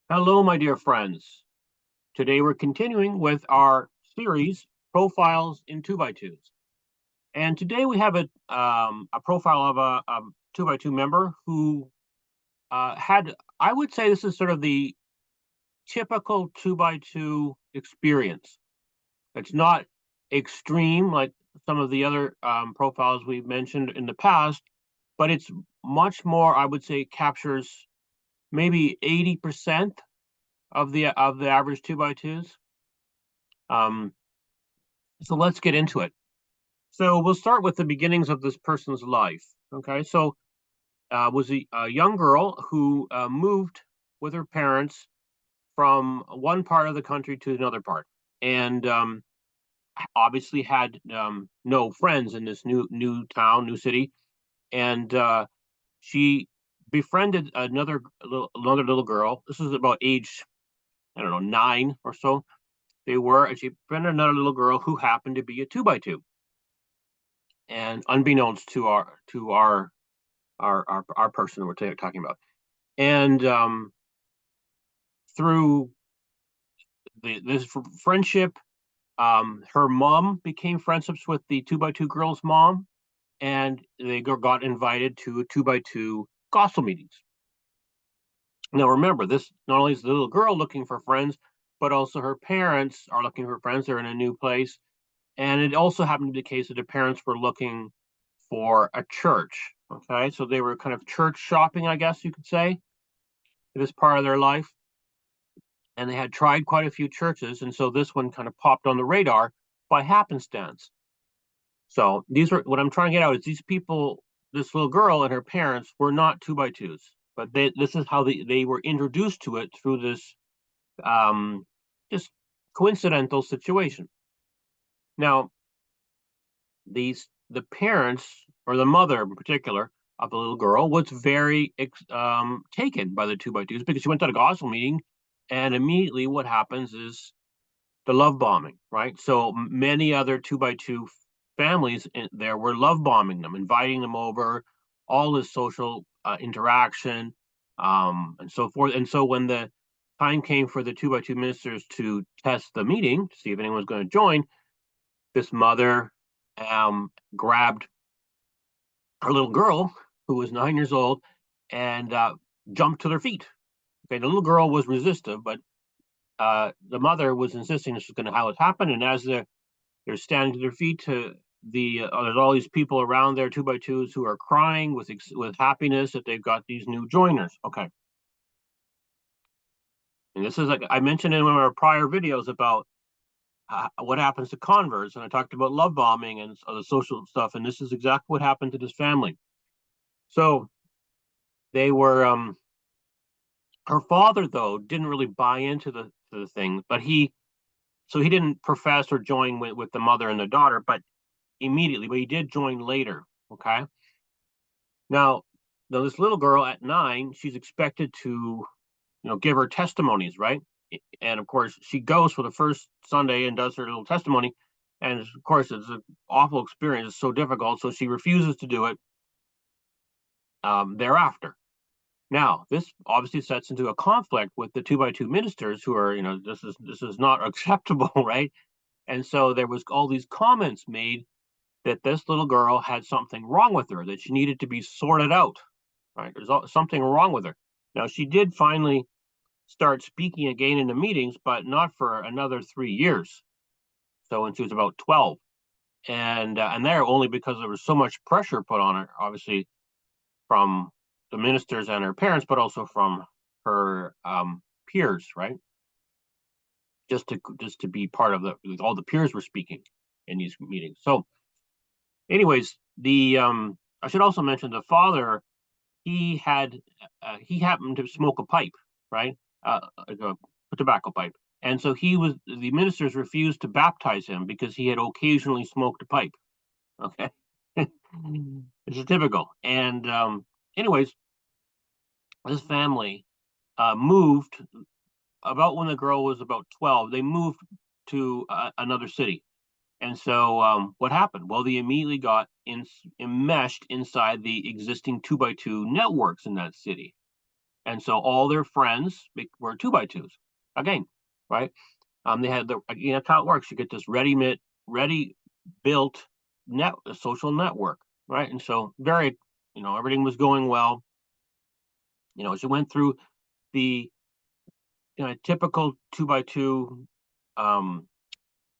Hello, my dear friends. Today we're continuing with our series, Profiles in 2 by 2s. And today we have a profile of a 2 by 2 member who I would say this is sort of the typical 2 by 2 experience. It's not extreme like some of the other profiles we've mentioned in the past, but it's much more, I would say, captures maybe 80% of the average 2 by 2s. Um, So let's get into it. So we'll start with the beginnings of this person's life. Okay, so was a young girl who moved with her parents from one part of the country to another part, and obviously had no friends in this new town, new city, and she befriended another little girl. This is about age, I don't know, 9 or so. They were, and she befriended another little girl who happened to be a 2 by 2, and unbeknownst to our person we're talking about. And through this friendship, her mom became friendships with the 2 by 2 girl's mom, and they got invited to 2 by 2 gospel meetings. Now remember, this not only is the little girl looking for friends, but also her parents are looking for friends. They're in a new place, and it also happened to be the case that the parents were looking for a church. Okay, so they were kind of church shopping, I guess you could say, at this part of their life. And they had tried quite a few churches, and so this one kind of popped on the radar by happenstance. So these are what I'm trying to get out is these people, this little girl and her parents were not 2 by 2s, but this is how they were introduced to it through this um, just coincidental situation. Now, the parents or the mother in particular of the little girl was very taken by the 2 by 2s because she went to a gospel meeting, and immediately what happens is the love bombing, right? So many other 2 by 2 families there were love bombing them, inviting them over, all this social interaction, and so forth. And so when the time came for the 2 by 2 ministers to test the meeting to see if anyone was going to join, this mother grabbed her little girl, who was 9 years old, and jumped to their feet. Okay, the little girl was resistive, but the mother was insisting this was going to how it happened. And as they're standing to their feet, there's all these people around there, 2 by 2s, who are crying with happiness that they've got these new joiners. Okay, and this is like I mentioned in one of our prior videos about what happens to converts, and I talked about love bombing and the social stuff, and this is exactly what happened to this family. So they were her father, though, didn't really buy into the thing, but he didn't profess or join with the mother and the daughter, but immediately, but he did join later. Okay. Now, this little girl at 9, she's expected to, give her testimonies, right? And of course, she goes for the first Sunday and does her little testimony. And of course, it's an awful experience. It's so difficult. So she refuses to do it thereafter. Now, this obviously sets into a conflict with the 2 by 2 ministers who are, this is not acceptable, right? And so there was all these comments made that this little girl had something wrong with her, that she needed to be sorted out, right? There's something wrong with her. Now, she did finally start speaking again in the meetings, but not for another 3 years. So when she was about 12, and there only because there was so much pressure put on her, obviously from the ministers and her parents, but also from her peers, right? Just to be part of all the peers were speaking in these meetings. So, anyways, the I should also mention the father. He happened to smoke a pipe, right? Like a tobacco pipe. And so the ministers refused to baptize him because he had occasionally smoked a pipe. Okay. It's typical. And anyways, this family moved about when the girl was about 12. They moved to another city. And so what happened? Well, they immediately got enmeshed inside the existing 2 by 2 networks in that city. And so all their friends were 2x2s again, right? They had that's how it works. You get this ready built social network, right? And so everything was going well. As you went through the typical 2x2 um,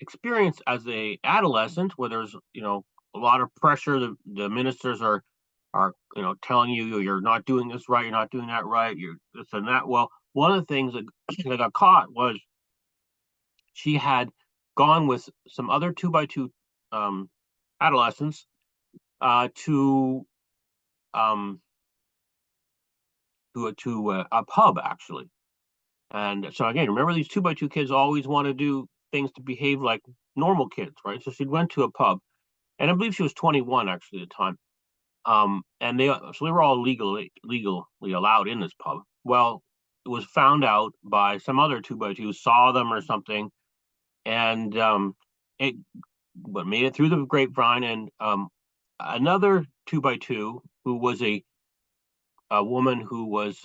experience as a adolescent, where there's a lot of pressure. The ministers are telling you're not doing this right, you're not doing that right, you're this and that. Well, one of the things that got caught was she had gone with some other 2x2 adolescents to um, a pub actually. And so again, remember these 2x2 kids always want to do things to behave like normal kids, right? So she went to a pub, and I believe she was 21 actually at the time. And they were all legally allowed in this pub. Well, it was found out by some other 2x2 saw them or something, and it but made it through the grapevine. And another 2x2 who was a woman who was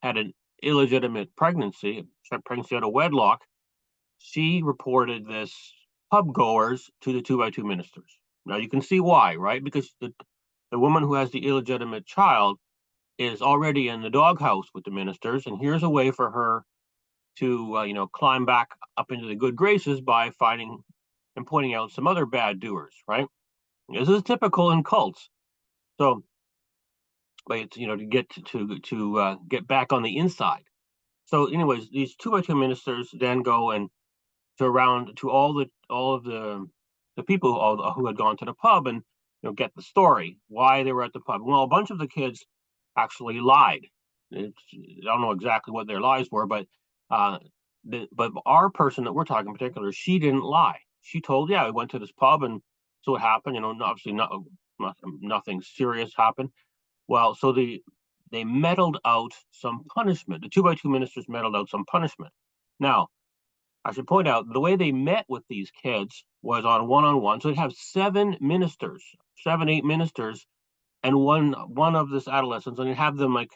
had an illegitimate pregnancy out of wedlock. She reported this pub goers to the 2x2 ministers. Now you can see why, right? Because the woman who has the illegitimate child is already in the doghouse with the ministers, and here's a way for her to climb back up into the good graces by finding and pointing out some other bad doers, right? This is typical in cults. So, but it's to get back on the inside. So, anyways, these 2x2 ministers then go and to all of the people who had gone to the pub and get the story why they were at the pub. Well, a bunch of the kids actually lied. I don't know exactly what their lies were, but our person that we're talking in particular, she didn't lie. She told, yeah, we went to this pub and so it happened. Obviously nothing serious happened. Well, so they meddled out some punishment. The 2x2 ministers meddled out some punishment. Now, I should point out the way they met with these kids was on one-on-one. So they'd have 7 ministers, 8 ministers, and one of this adolescents, and they'd have them like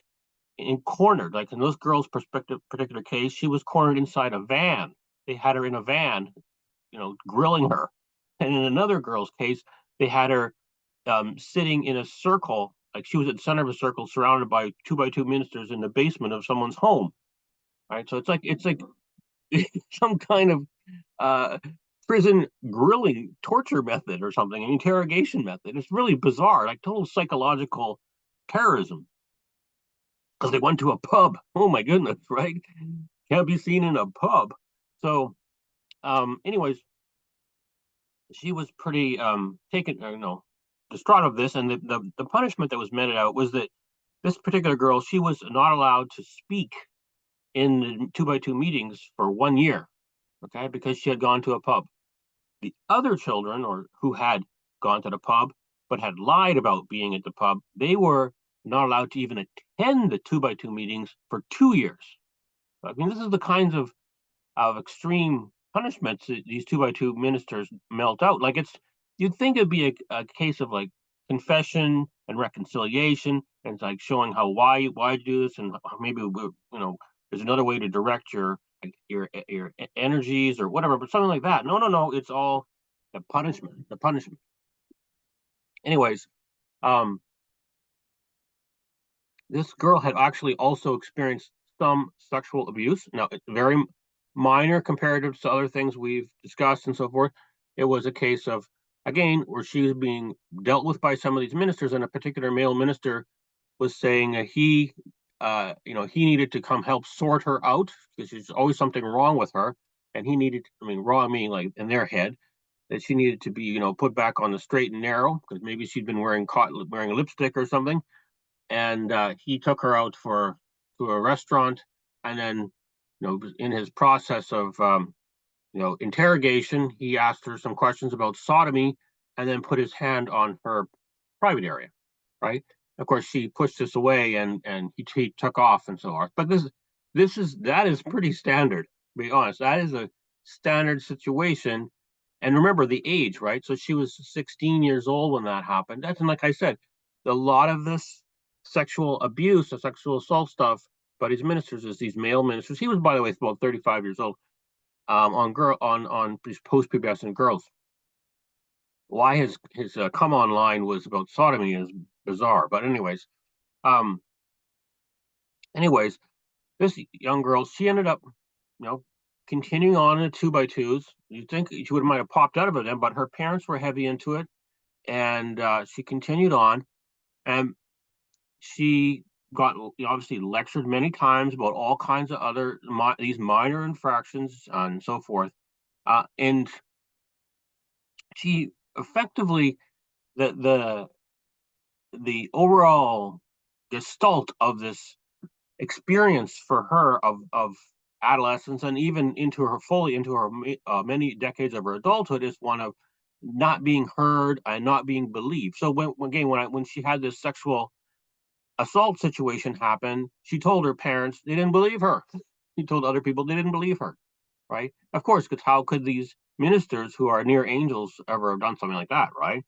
cornered. Like in this girl's particular case, she was cornered inside a van. They had her in a van, grilling her. And in another girl's case, they had her sitting in a circle, like she was at the center of a circle, surrounded by 2x2 ministers in the basement of someone's home. Right, so it's like some kind of prison grilling torture method or something, an interrogation method. It's really bizarre, like total psychological terrorism. Because they went to a pub. Oh my goodness, right? Can't be seen in a pub. So, anyways, she was pretty distraught of this, and the punishment that was meted out was that this particular girl, she was not allowed to speak in the 2x2 meetings for 1 year, okay, because she had gone to a pub. The other children, or who had gone to the pub but had lied about being at the pub, they were not allowed to even attend the 2x2 meetings for 2 years. I mean, this is the kinds of extreme punishments that these 2x2 ministers melt out. Like you'd think it'd be a case of like confession and reconciliation, and it's like showing why you do this, and maybe there's another way to direct your energies or whatever, but something like that. No, it's all the punishment. Anyways, this girl had actually also experienced some sexual abuse. Now, it's very minor comparative to other things we've discussed and so forth. It was a case of, again, where she was being dealt with by some of these ministers, and a particular male minister was saying he needed to come help sort her out because there's always something wrong with her, and he needed, wrong meaning like in their head, that she needed to be, put back on the straight and narrow because maybe she'd been wearing lipstick or something. And he took her out to a restaurant, and then in his process of interrogation, he asked her some questions about sodomy, and then put his hand on her private area. Right. Of course, she pushed this away, and he took off and so on. But that is pretty standard. To be honest, that is a standard situation. And remember the age, right? So she was 16 years old when that happened. That's, and like I said, a lot of this sexual abuse or sexual assault stuff but his ministers is these male ministers. He was, by the way, about 35 years old. On these post-pubescent girls. Why his come online was about sodomy is bizarre. But um, anyways, this young girl, she ended up, continuing on in the 2x2s. You'd think she might have popped out of it then, but her parents were heavy into it, and she continued on, and she got obviously lectured many times about all kinds of other these minor infractions and so forth, and she effectively the the overall gestalt of this experience for her of adolescence and even into her many decades of her adulthood is one of not being heard and not being believed. So when she had this sexual assault situation happen, she told her parents they didn't believe her. She told other people they didn't believe her, right? Of course, because how could these ministers who are near angels ever have done something like that, right?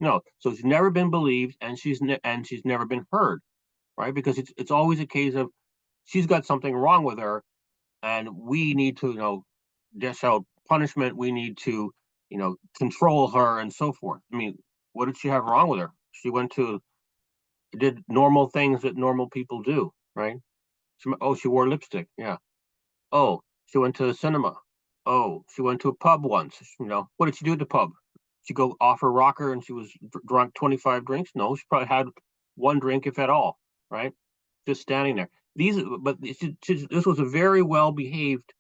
No, so she's never been believed, and she's never been heard, right? Because it's always a case of she's got something wrong with her, and we need to dish out punishment. We need to control her and so forth. I mean, what did she have wrong with her? She did normal things that normal people do, right? She wore lipstick, yeah. Oh, she went to the cinema. Oh, she went to a pub once. What did she do at the pub? She go off her rocker and she was drunk 25 drinks? No, she probably had one drink, if at all, right? Just standing there. This was a very well behaved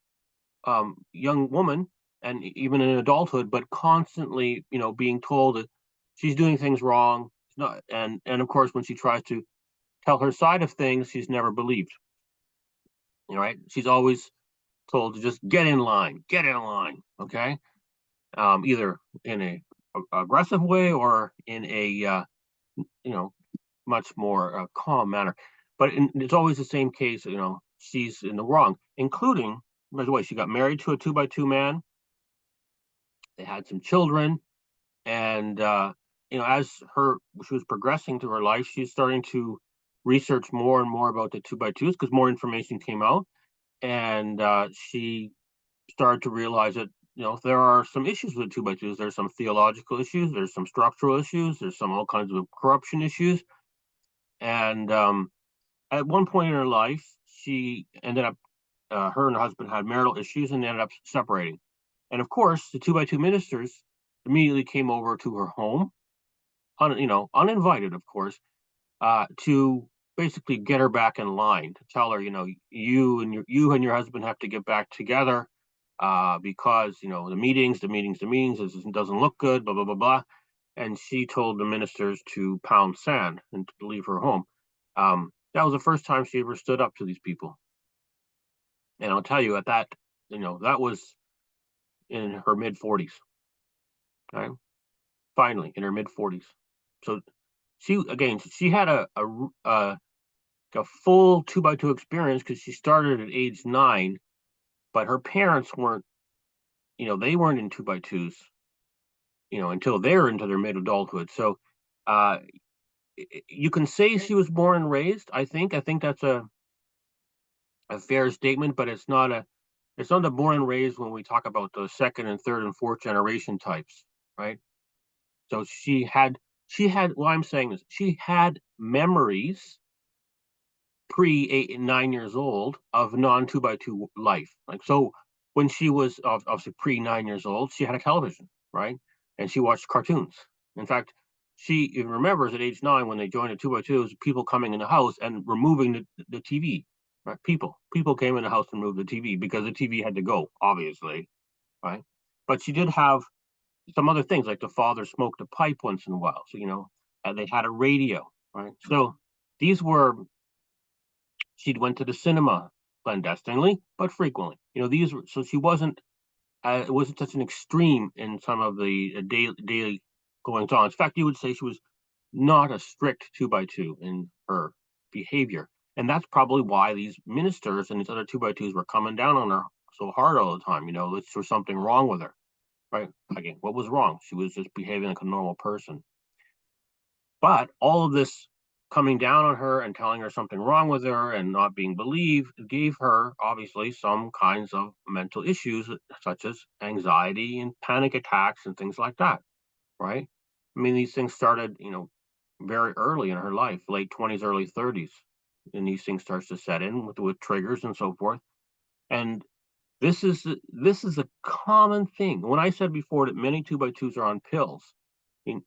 young woman, and even in adulthood, but constantly, being told that she's doing things wrong. Not, and of course, when she tries to tell her side of things, she's never believed. Right? She's always told to just get in line, okay? Either in a aggressive way or in a much more calm manner. But it's always the same case. She's in the wrong, including, by the way, she got married to a 2x2 man. They had some children, and as she was progressing through her life, she's starting to research more and more about the 2x2s because more information came out, and she started to realize that there are some issues with 2x2s. There's some theological issues, there's some structural issues, there's some all kinds of corruption issues, and at one point in her life, she ended up her and her husband had marital issues and they ended up separating. And of course, the 2x2 ministers immediately came over to her home, uninvited, of course, to basically get her back in line, to tell her, you and your husband have to get back together because the meetings, this doesn't look good, blah blah blah blah. And she told the ministers to pound sand and to leave her home. That was the first time she ever stood up to these people. And I'll tell you, at that, that was in her mid 40s. Okay, finally in her mid 40s. So she had a full 2x2 experience because she started at age 9, but her parents weren't, they weren't in 2x2s, until they're into their mid adulthood. So uh, you can say she was born and raised. I think that's a fair statement, but it's not the born and raised when we talk about the second and third and fourth generation types, right? So she had. Well, I'm saying this. She had memories pre 8 and 9 years old of non 2x2 life. Like, so when she was obviously pre 9 years old, she had a television, right? And she watched cartoons. In fact, she even remembers at age 9 when they joined the 2x2s, people coming in the house and removing the TV. Right? People came in the house and moved the TV because the TV had to go, obviously, right? But she did have some other things, like the father smoked a pipe once in a while. So, and they had a radio, right? So these were she went to the cinema clandestinely, but frequently. These were, so she wasn't. It wasn't such an extreme in some of the daily goings on. In fact, you would say she was not a strict 2x2 in her behavior, and that's probably why these ministers and these other 2x2s were coming down on her so hard all the time. There was something wrong with her, right? Again, what was wrong? She was just behaving like a normal person. But all of this coming down on her and telling her something wrong with her and not being believed gave her obviously some kinds of mental issues, such as anxiety and panic attacks and things like that, right? I mean, these things started, very early in her life, late 20s, early 30s, and these things starts to set in with triggers and so forth. And this is a common thing. When I said before that many two by twos are on pills, I mean,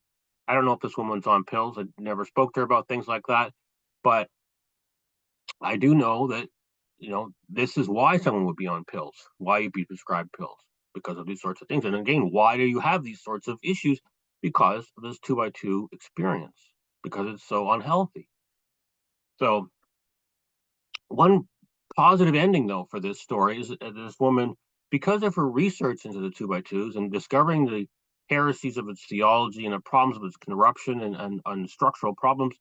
I don't know if this woman's on pills. I never spoke to her about things like that, but I do know that this is why someone would be on pills, why you'd be prescribed pills because of these sorts of things. And again, why do you have these sorts of issues? Because of this two by two experience, because it's so unhealthy. So one positive ending, though, for this story is that this woman, because of her research into the two by twos and discovering the heresies of its theology and the problems of its corruption and structural problems,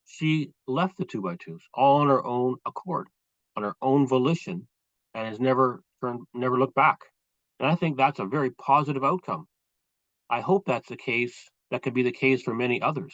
she left the two by twos all on her own accord, on her own volition, and has never looked back. And I think that's a very positive outcome. I hope that's the case. That could be the case for many others.